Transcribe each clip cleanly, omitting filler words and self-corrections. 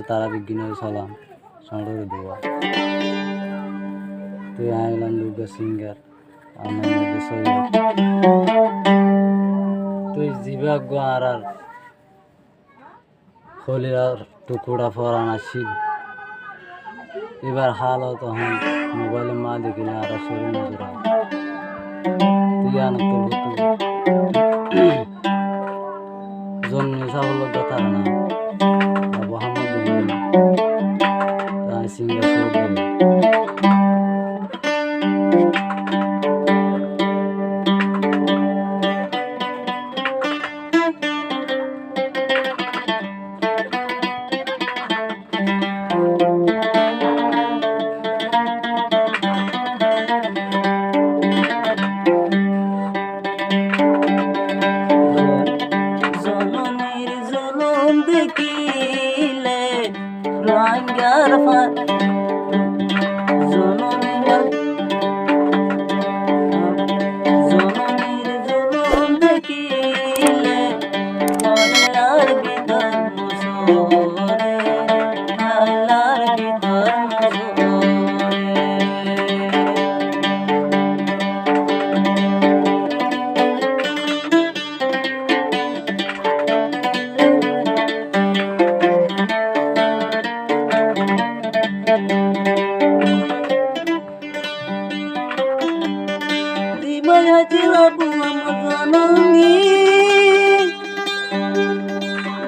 তারা বিজ্ঞানের সালাম সাঁড়রে দেওয়া তুই আইলাম দুর্গা সিঙ্গার আমার মধ্যে সৈয়দ তুই জীবাজ্ঞ আর হলিয়ার টুকুরা ফরান আসিল এবার হাল তখন মোবাইলে মা দেখিলে আর শরীর নজর তুই আন তোর জন্ম সাফল্য কথা না মোহাম্মদ সিঙ্গার সৈয়দ দেখিলে রঙার জননীর জনম দেখিলে আল্লাহর ভিতর মুসরে আল্লাহর ভিতর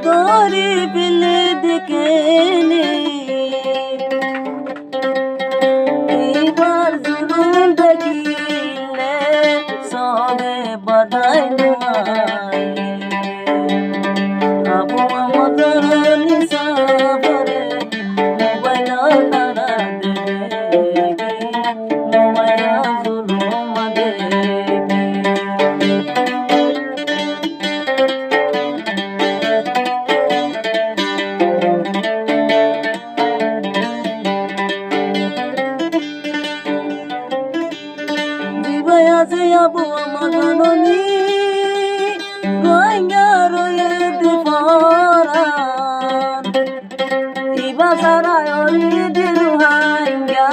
তোরে পেলে দেখে এবার জুলুম দেখিলে সবে বাধাই আবু আমার নিসাবরে মোবাইল তারা দেবে মোবাইল জুলুম দেবে আছে আবু আমার জননী রোহিঙ্গা রয়েছে পরাণ ইবা সারা অরিদি রোহিঙ্গা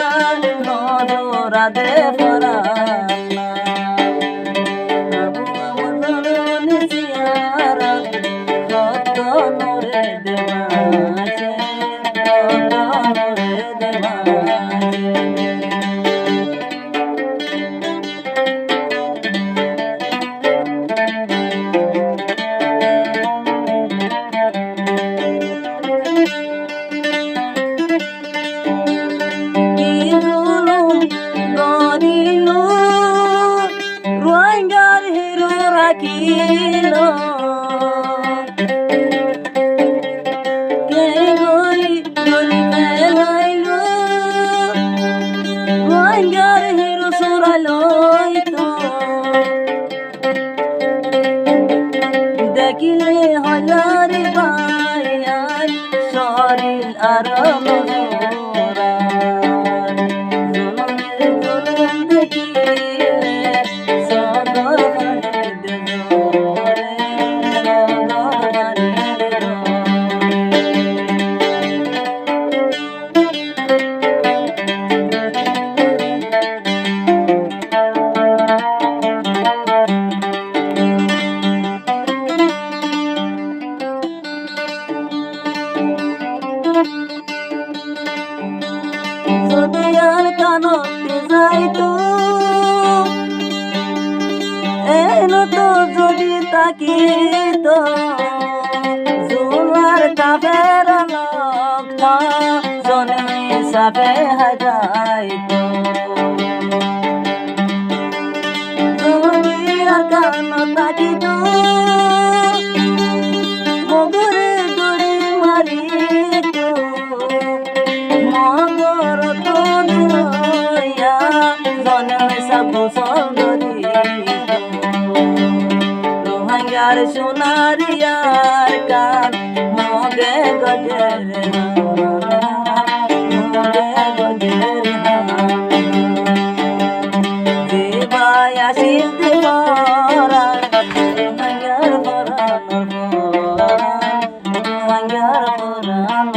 নজরা দে পরাণ আবু আমার জননী সিয়ারা কত নরে দেবাছে কত নরে দেবাছে Kilo ke goi goli melailu wangar hero soraloi to dekile halare bayai soril aram zora zulum dekile sadar Sodial kano tezaito eno to jodi takito zular kafera lokta jone sabe hajaito sodial kano takito mogore dori marito রোহিঙ্গার সোনারিয়ার কান মগে গজের দেবায় আসিল দেবরা রোহিঙ্গার পরাণ রোহিঙ্গার পরাণ